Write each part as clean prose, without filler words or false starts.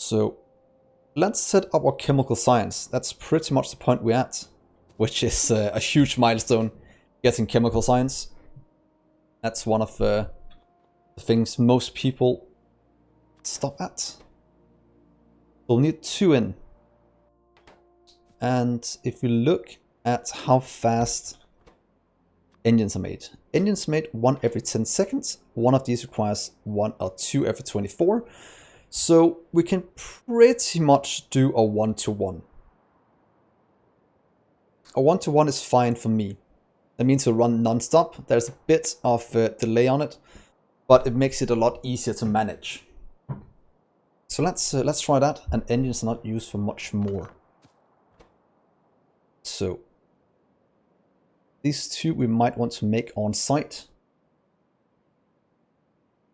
So let's set up our chemical science. That's pretty much the point we're at, which is a huge milestone, getting chemical science. That's one of the things most people stop at. We'll need 2 in. And if we look at how fast engines are made. Engines made 1 every 10 seconds. One of these requires 1 or 2 every 24. So we can pretty much do a 1-to-1. A 1-to-1 is fine for me. That means to run non-stop. There's a bit of delay on it, but it makes it a lot easier to manage. So let's try that. And engines are not used for much more. So these 2 we might want to make on site.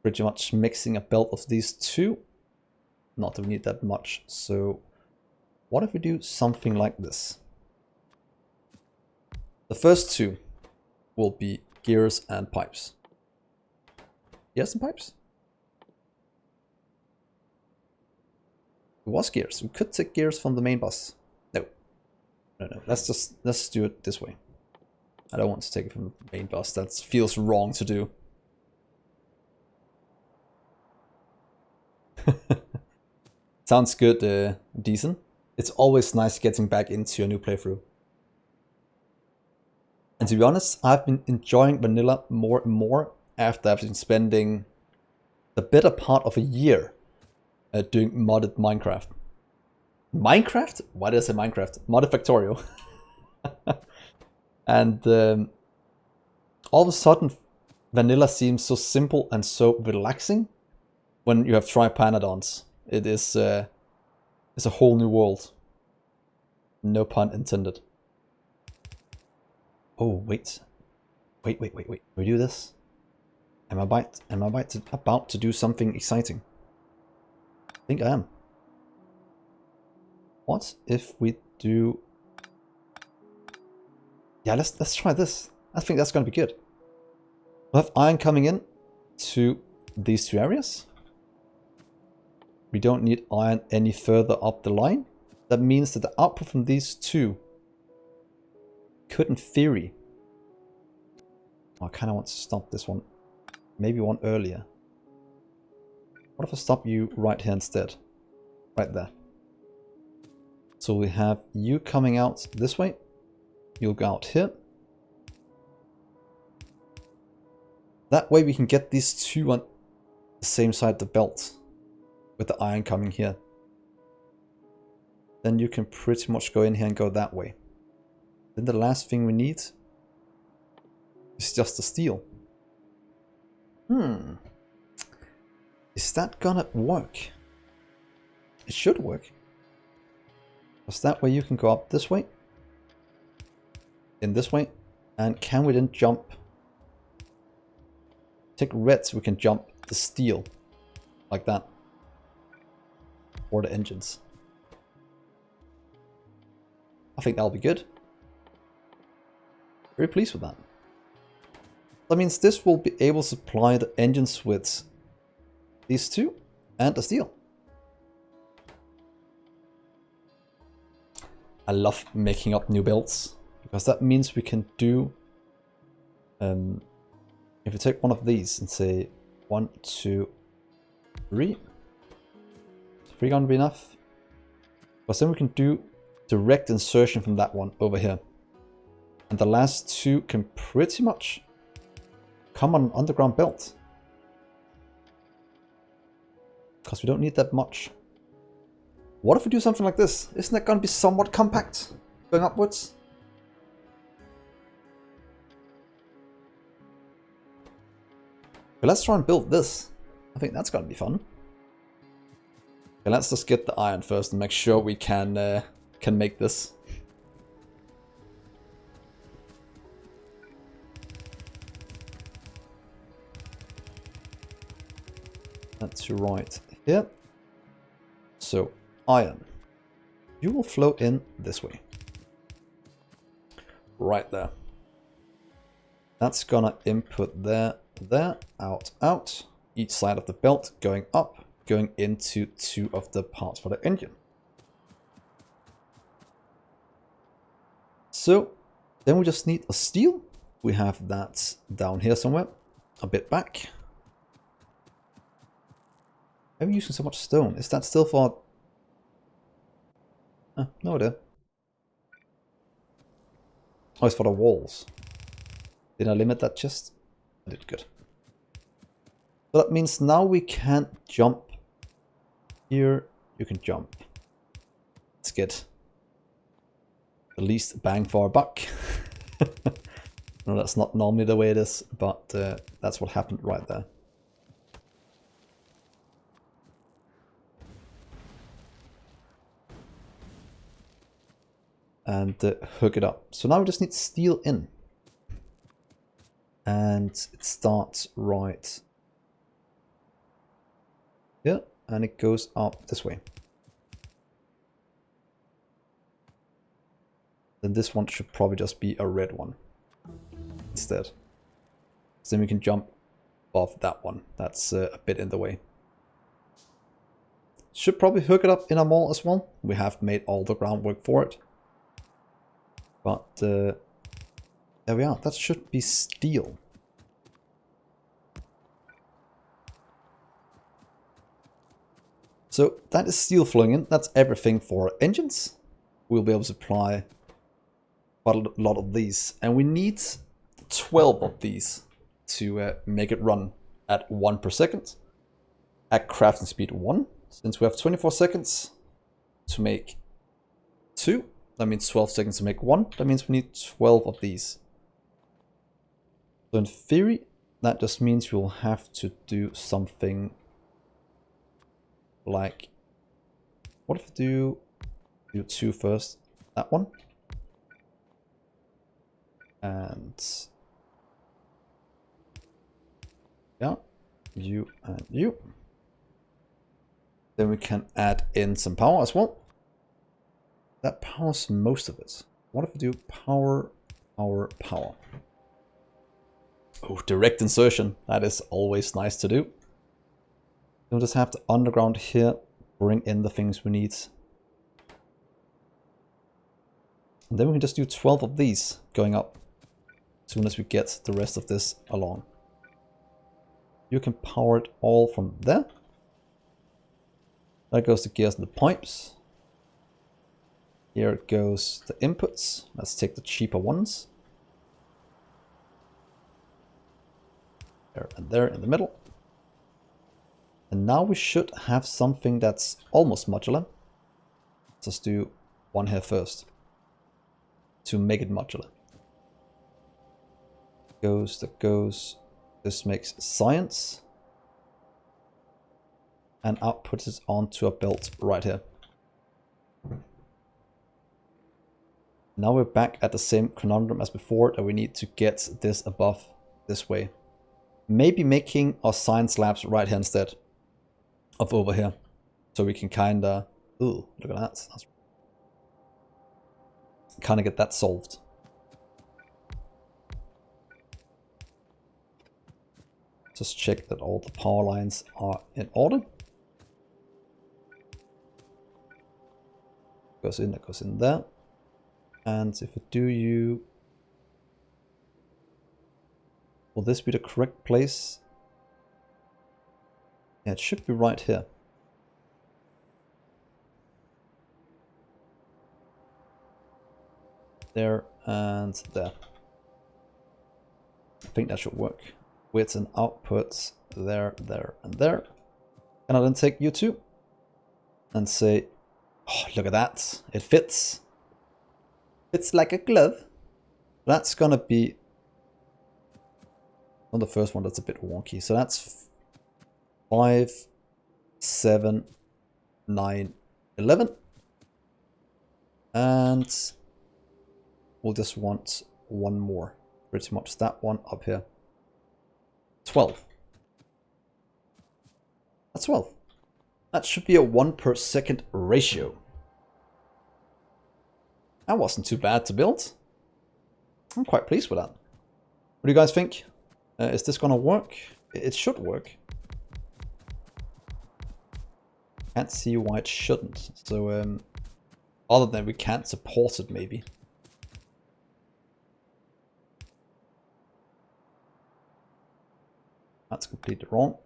Pretty much mixing a belt of these 2. Not that we need that much. So what if we do something like this? The first 2 will be gears and pipes. Gears and pipes? It was gears. We could take gears from the main bus. No. No. Let's do it this way. I don't want to take it from the main bus. That feels wrong to do. Sounds good, decent. It's always nice getting back into a new playthrough. And to be honest, I've been enjoying vanilla more and more after I've been spending the better part of a year doing modded Minecraft. Minecraft? Why did I say Minecraft? Modded Factorio. And all of a sudden, vanilla seems so simple and so relaxing when you have tripanodons. It is it's a whole new world. No pun intended. Oh, wait. Wait. We do this? Am I about to do something exciting? I think I am. What if we do... Yeah, let's try this. I think that's going to be good. We'll have iron coming in to these 2 areas. We don't need iron any further up the line. That means that the output from these 2 could, in theory... I kind of want to stop this one. Maybe one earlier. What if I stop you right here instead? Right there. So we have you coming out this way. You'll go out here. That way we can get these 2 on the same side of the belt. With the iron coming here. Then you can pretty much go in here and go that way. Then the last thing we need is just the steel. Is that gonna work? It should work. Because that way you can go up this way. In this way. And can we then jump? Take reds, we can jump the steel. Like that. Or the engines. I think that'll be good. Very pleased with that. That means this will be able to supply the engines with these 2 and the steel. I love making up new builds because that means we can do if we take one of these and say 1, 2, 3. Is 3 gonna be enough? Because then we can do direct insertion from that one over here. And the last 2 can pretty much come on an underground belt. Because we don't need that much. What if we do something like this? Isn't that going to be somewhat compact? Going upwards? But let's try and build this. I think that's going to be fun. Okay, let's just get the iron first and make sure we can make this. That's right here. So, iron. You will flow in this way. Right there. That's gonna input there, there, out, out. Each side of the belt going up. going into 2 of the parts for the engine. So then we just need a steel. We have that down here somewhere, a bit back. Why are we using so much stone? Is that still for... no idea. Oh, it's for the walls. Did I limit that chest? I did, good. So that means now we can't jump. Here you can jump. Let's get the least bang for our buck. No, that's not normally the way it is, but that's what happened right there. And hook it up. So now we just need steel in. And it starts right here, and it goes up this way. Then this one should probably just be a red one instead. So then we can jump off that one. That's a bit in the way. Should probably hook it up in a mall as well. We have made all the groundwork for it. But there we are. That should be steel. So that is steel flowing in. That's everything for engines. We'll be able to supply quite a lot of these. And we need 12 of these to make it run at 1 per second. At crafting speed 1. Since we have 24 seconds to make 2. That means 12 seconds to make 1. That means we need 12 of these. So in theory, that just means we'll have to do something like... What if we do 2 first? That one. And... yeah, you and you. Then we can add in some power as well. That powers most of it. What if we do power, power, power? Oh, direct insertion. That is always nice to do. We'll just have the underground here, bring in the things we need. And then we can just do 12 of these going up as soon as we get the rest of this along. You can power it all from there. There goes the gears and the pipes. Here goes the inputs. Let's take the cheaper ones. There and there in the middle. And now we should have something that's almost modular. Let's just do one here first to make it modular. Goes, that goes. This makes science. And outputs it onto a belt right here. Now we're back at the same conundrum as before, that we need to get this above this way. Maybe making our science labs right here instead of over here. So we can kinda... ooh, look at that. That's kinda get that solved. Just check that all the power lines are in order. Goes in, that goes in there. And if we do you... will this be the correct place? Yeah, it should be right here. There and there. I think that should work. Widths and outputs there, there, and there. And I'll then take you two and say, oh, look at that. It fits. It's like a glove. That's gonna be on the first one. That's a bit wonky. So that's 5, 7, 9, 11. And we'll just want one more. Pretty much that one up here. 12. That's 12. That should be a 1 per second ratio. That wasn't too bad to build. I'm quite pleased with that. What do you guys think? Is this gonna work? It should work. Can't see why it shouldn't. So, other than we can't support it, maybe. That's completely wrong.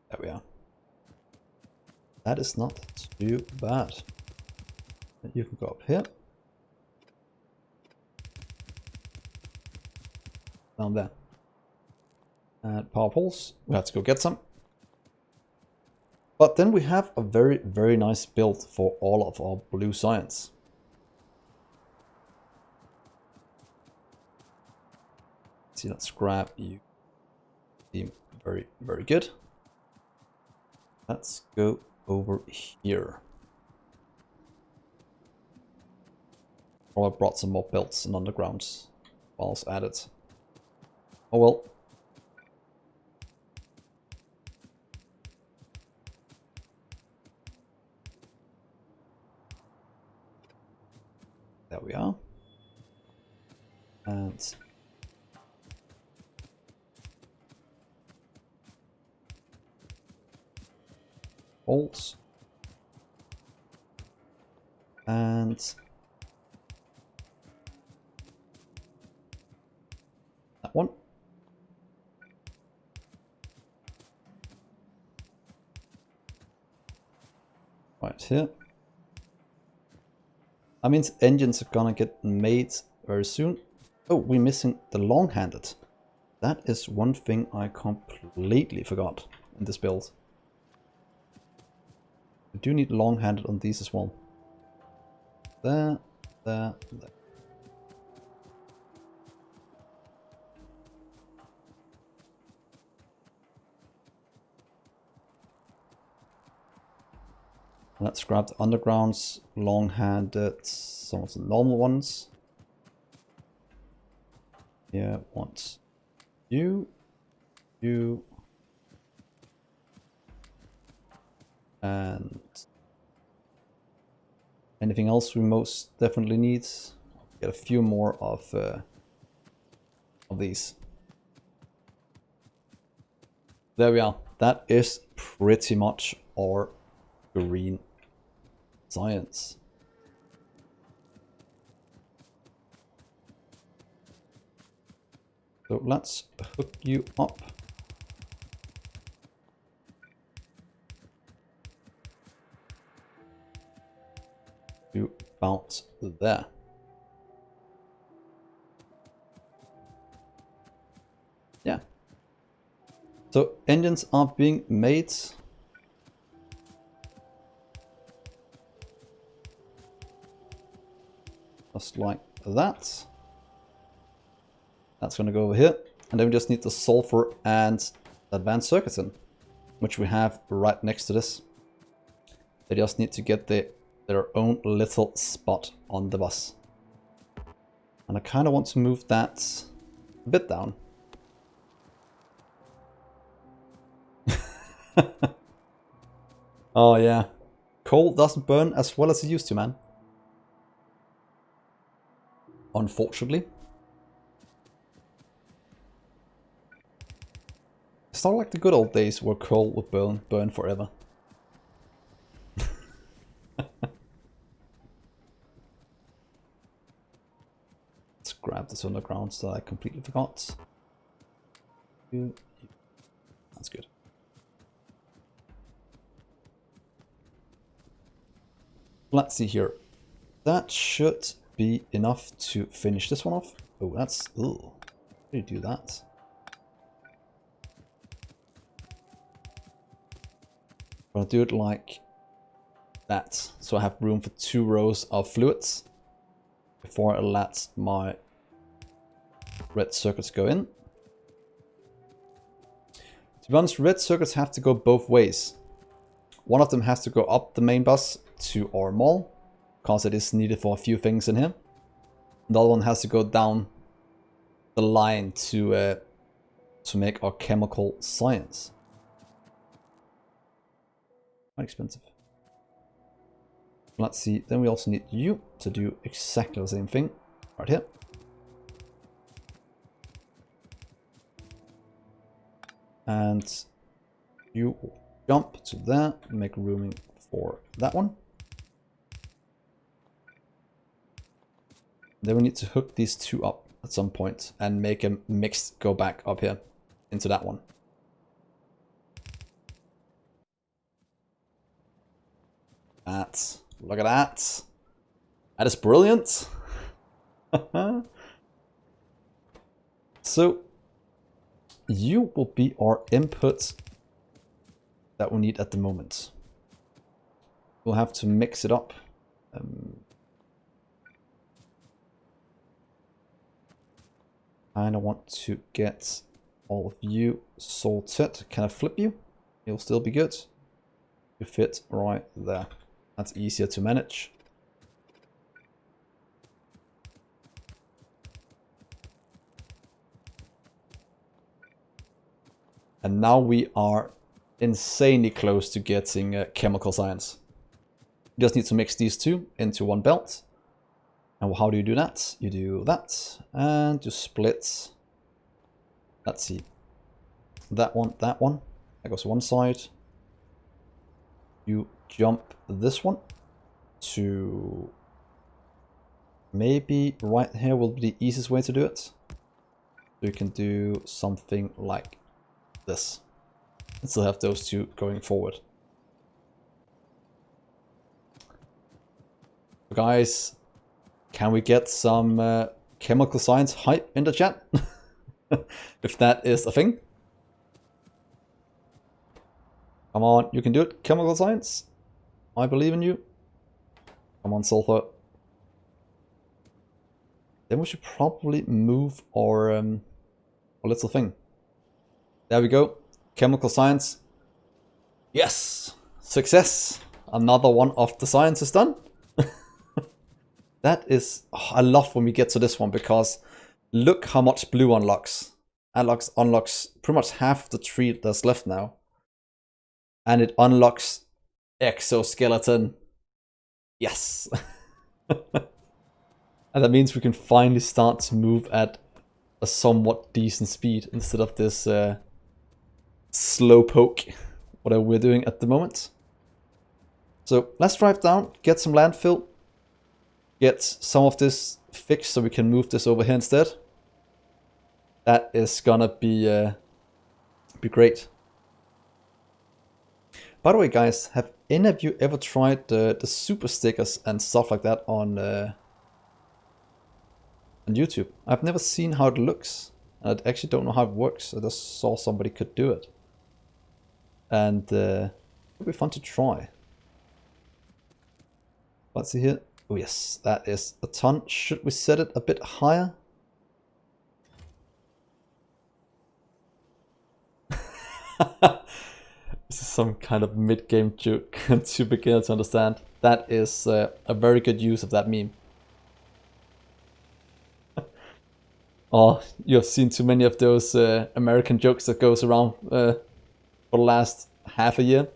There we are. That is not too bad. You can go up here. Down there. And power poles. We have to go get some. But then we have a very, very nice build for all of our blue science. See, let's grab you. Seem very, very good. Let's go over here. Oh, I brought some more belts and undergrounds whilst at it. Oh well. There we are. And bolts. And that one. Right here. That means engines are gonna get made very soon. Oh, we're missing the long-handed. That is one thing I completely forgot in this build. We do need long-handed on these as well. There, there, there. Let's grab the undergrounds, long-handed, some of the normal ones. Yeah, want you, and anything else we most definitely need. Get a few more of these. There we are. That is pretty much our green science. So let's hook you up. To bounce there. Yeah. So engines are being made. Just like that. That's going to go over here. And then we just need the sulfur and advanced circuits in, which we have right next to this. They just need to get their own little spot on the bus. And I kind of want to move that a bit down. Oh yeah. Coal doesn't burn as well as it used to, man. Unfortunately. It's not like the good old days where coal would burn forever. Let's grab this underground that I completely forgot. That's good. Let's see here. That should be enough to finish this one off. Oh, that's... Ooh. How do you do that? I'm gonna do it like that. So I have room for 2 rows of fluids before I let my red circuits go in. To be honest, red circuits have to go both ways. One of them has to go up the main bus to our mall, because it is needed for a few things in here. The other one has to go down the line to make our chemical science. Quite expensive. Let's see, then we also need you to do exactly the same thing right here. And you jump to there, make rooming for that one. Then we need to hook these two up at some point and make them mixed go back up here into that one. Look at that. That is brilliant. So you will be our input that we need at the moment. We'll have to mix it up. And I want to get all of you sorted. Can I flip you? You'll still be good. You fit right there. That's easier to manage. And now we are insanely close to getting chemical science. You just need to mix these two into one belt. And how do you do that? You do that, and you split. Let's see. That one. That goes one side. You jump this one to maybe right here will be the easiest way to do it. So you can do something like this. And still have those two going forward. So guys, can we get some chemical science hype in the chat? If that is a thing. Come on, you can do it. Chemical science. I believe in you. Come on, sulfur. Then we should probably move our little thing. There we go. Chemical science. Yes! Success! Another one of the science is done. That is... Oh, I love when we get to this one because look how much blue unlocks. Unlocks pretty much half the tree that's left now. And it unlocks exoskeleton. Yes! And that means we can finally start to move at a somewhat decent speed instead of this slow poke, whatever we're doing at the moment. So let's drive down, get some landfill, get some of this fixed so we can move this over here instead. That is gonna be great. By the way, guys, have any of you ever tried the super stickers and stuff like that on YouTube? I've never seen how it looks. I actually don't know how it works. I just saw somebody could do it. And it would be fun to try. Let's see here. Oh yes, that is a ton. Should we set it a bit higher? This is some kind of mid-game joke to begin to understand. That is a very good use of that meme. Oh, you have seen too many of those American jokes that goes around for the last half a year.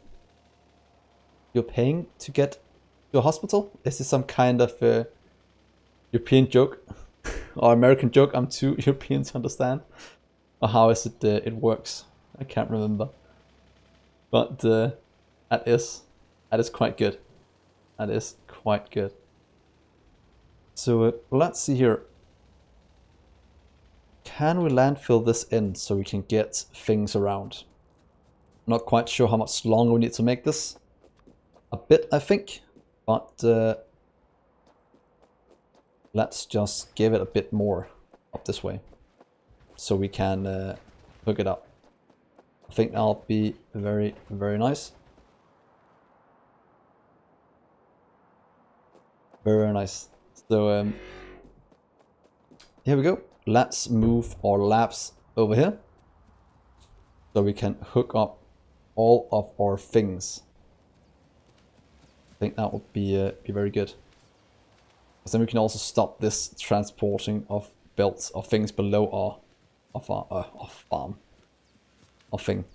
You're paying to get to a hospital? Is this some kind of European joke? Or American joke I'm too European to understand? Or how is it it works? I can't remember. But that is quite good. That is quite good. So let's see here. Can we landfill this in so we can get things around? Not quite sure how much longer we need to make this. A bit, I think. But let's just give it a bit more up this way. So we can hook it up. I think that'll be very, very nice. Very nice. So here we go. Let's move our labs over here. So we can hook up all of our things. I think that would be very good. Because then we can also stop this transporting of belts of things below our farm. Our thing.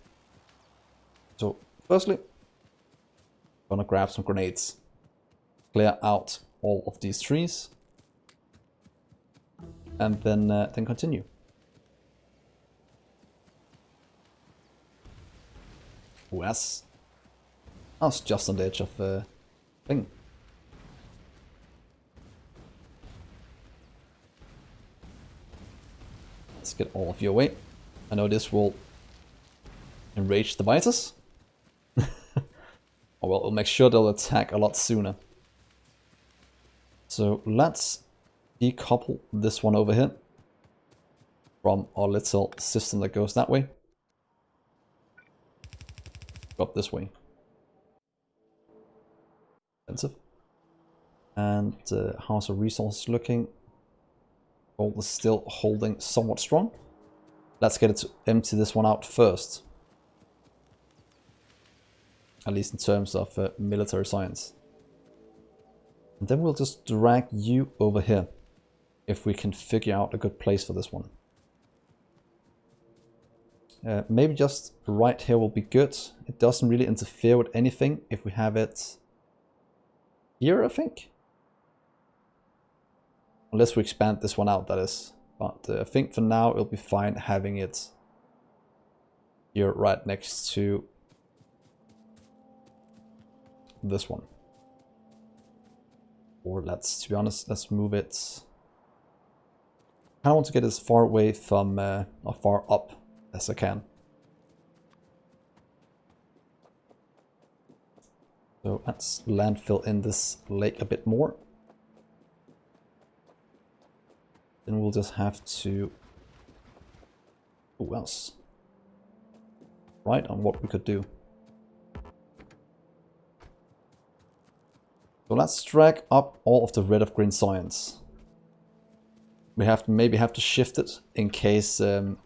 So firstly, I'm gonna grab some grenades. Clear out all of these trees. And then continue. Oh, that's... I was just on the edge of the thing. Let's get all of you away. I know this will enrage the biters. Oh well, we'll make sure they'll attack a lot sooner. So let's decouple this one over here from our little system that goes that way. Go up this way. Expensive. And how's our resources looking? Gold is still holding somewhat strong. Let's get it to empty this one out first. At least in terms of military science. And then we'll just drag you over here. If we can figure out a good place for this one. Maybe just right here will be good. It doesn't really interfere with anything if we have it here, I think. Unless we expand this one out, that is. But I think for now it'll be fine having it here right next to this one. Or let's, to be honest, let's move it. I kind of want to get as far away from, or far up as I can. So let's landfill in this lake a bit more. Then we'll just have to... Who else? Right, on what we could do. So let's drag up all of the red of green science. We have to maybe have to shift it in case we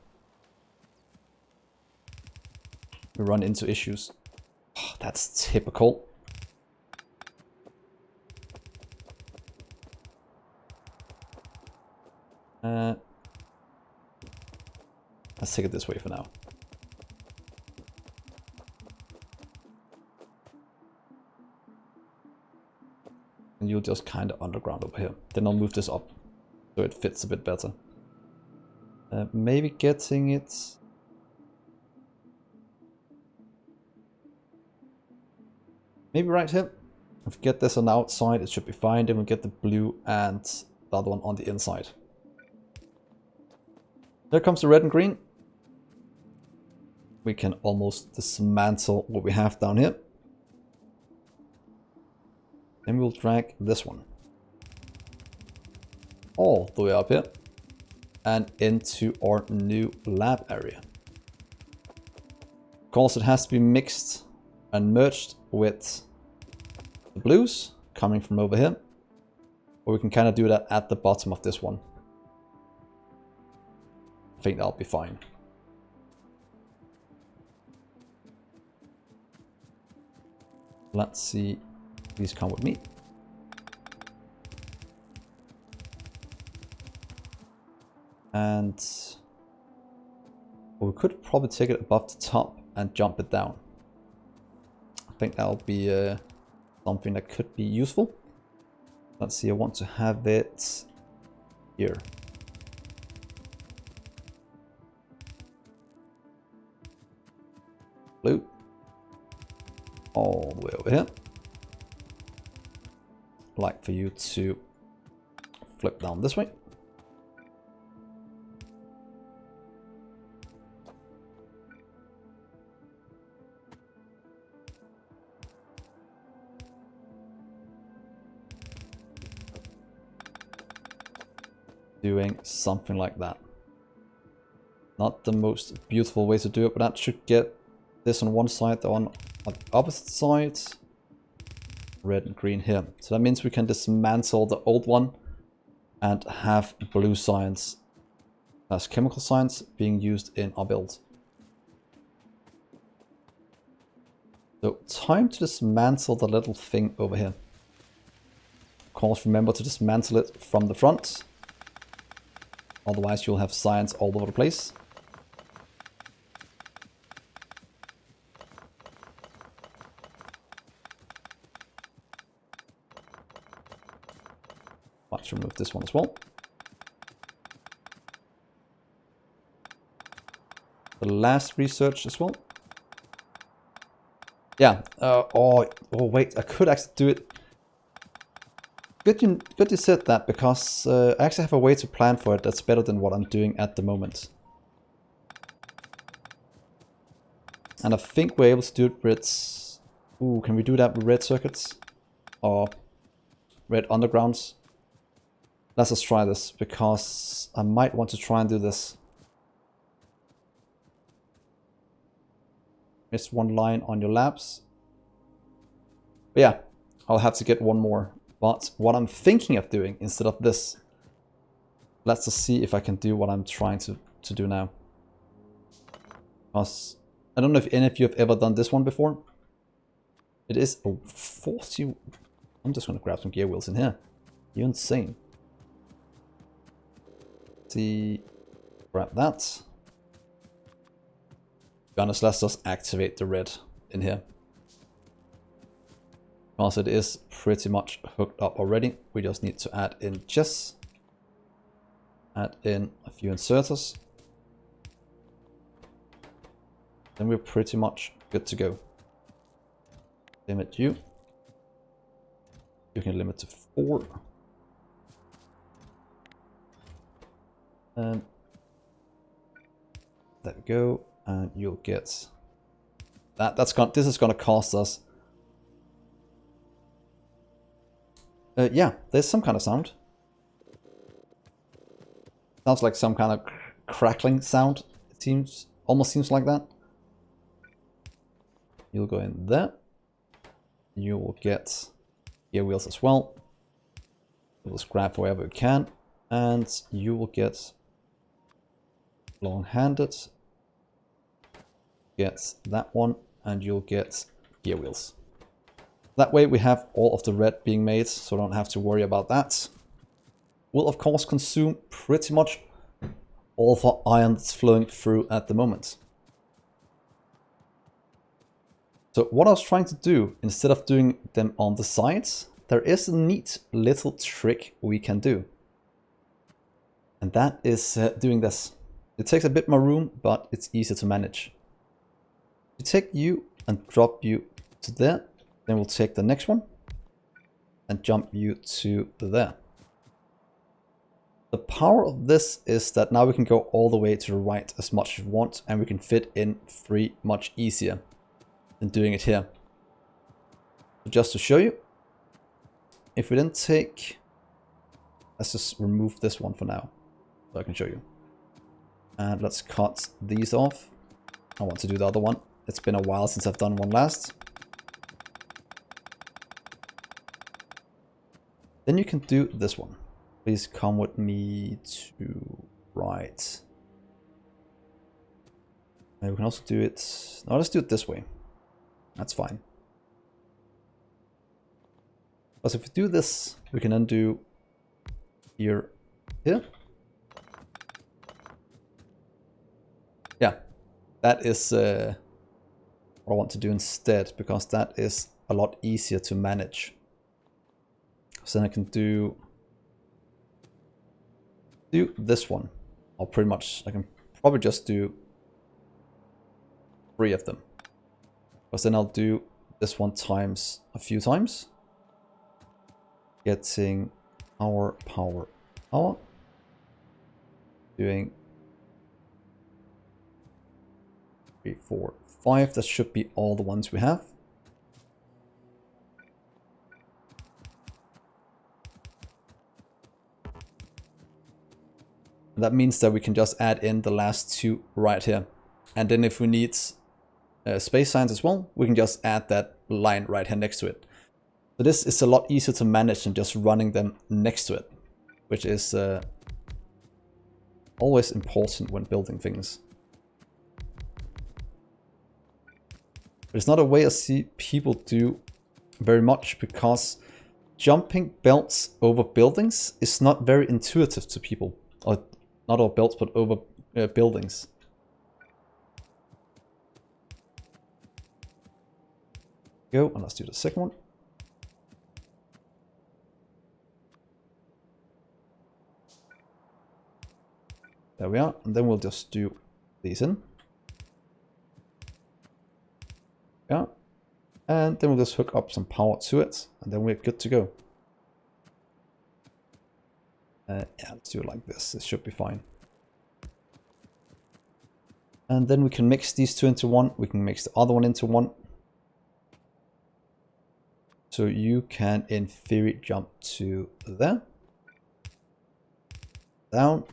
run into issues. Oh, that's typical. Let's take it this way for now. And you'll just kind of underground over here. Then I'll move this up so it fits a bit better. Maybe getting it... Maybe right here. If we get this on the outside, it should be fine. Then we'll get the blue and the other one on the inside. There comes the red and green. We can almost dismantle what we have down here. Then we'll drag this one all the way up here and into our new lab area. Of course, it has to be mixed and merged with the blues coming from over here. Or we can kind of do that at the bottom of this one. I think that'll be fine. Let's see. Please come with me. And we could probably take it above the top and jump it down. I think that'll be something that could be useful. Let's see, I want to have it here. Blue. All the way over here. I'd like for you to flip down this way. Doing something like that. Not the most beautiful way to do it, but that should get this on one side, the one on the opposite side. Red and green here. So that means we can dismantle the old one and have blue science as chemical science being used in our build. So time to dismantle the little thing over here. Of course, remember to dismantle it from the front. Otherwise you'll have science all over the place. Let's remove this one as well. The last research as well. Yeah. Oh wait, I could actually do it. Good you said that, because I actually have a way to plan for it that's better than what I'm doing at the moment. And I think we're able to do it with... Ooh, can we do that with red circuits? Or red undergrounds? Let's just try this, because I might want to try and do this. Missed one line on your labs. But yeah, I'll have to get one more. But what I'm thinking of doing instead of this, let's just see if I can do what I'm trying to do now. Because I don't know if any of you have ever done this one before. It is a 40... I'm just going to grab some gear wheels in here. You're insane. See, grab that. To be honest, let's just activate the red in here. Because it is pretty much hooked up already. We just need to add in chess. Add in a few inserters. Then we're pretty much good to go. Limit you. You can limit to 4. And there we go. And you'll get that. This is gonna cost us. Yeah, there's some kind of sound. Sounds like some kind of crackling sound. It almost seems like that. You'll go in there. You will get gear wheels as well. We'll scrap wherever we can. And you will get long-handed. Get that one. And you'll get gear wheels. That way we have all of the red being made, so I don't have to worry about that. We'll of course consume pretty much all of our iron that's flowing through at the moment. So what I was trying to do, instead of doing them on the sides, there is a neat little trick we can do. And that is doing this. It takes a bit more room, but it's easy to manage. You take you and drop you to there. Then we'll take the next one and jump you to there. The power of this is that now we can go all the way to the right as much as we want, and we can fit in 3 much easier than doing it here. So just to show you, if we then take... Let's just remove this one for now, so I can show you. And let's cut these off. I want to do the other one. It's been a while since I've done one last. Then you can do this one. Please come with me to right. And we can also do it... No, let's do it this way. That's fine. Because if we do this, we can then do here. Yeah, that is what I want to do instead, because that is a lot easier to manage. So then I can do this one. Or pretty much, I can probably just do 3 of them. Because then I'll do this one times a few times. Getting power. Doing 3, 4, 5. That should be all the ones we have. That means that we can just add in the last 2 right here. And then if we need space signs as well, we can just add that line right here next to it. So this is a lot easier to manage than just running them next to it, which is always important when building things. But it's not a way I see people do very much, because jumping belts over buildings is not very intuitive to people. Or not all belts, but over buildings. Go, and let's do the second one. There we are, and then we'll just do these in. Yeah. And then we'll just hook up some power to it, and then we're good to go. Yeah, let's do it like this. It should be fine. And then we can mix these two into one. We can mix the other one into one. So you can, in theory, jump to there. Down.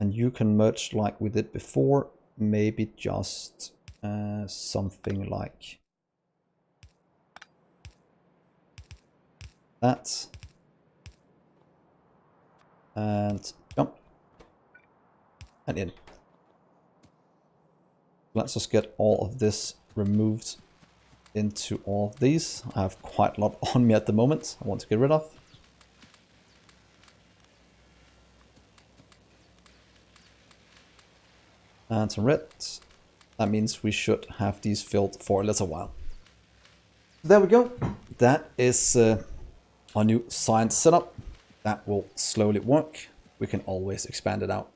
And you can merge like we did before. Maybe just something like that. And jump. And in. Let's just get all of this removed into all of these. I have quite a lot on me at the moment I want to get rid of. And some red. That means we should have these filled for a little while. There we go. That is our new science setup. That will slowly work. We can always expand it out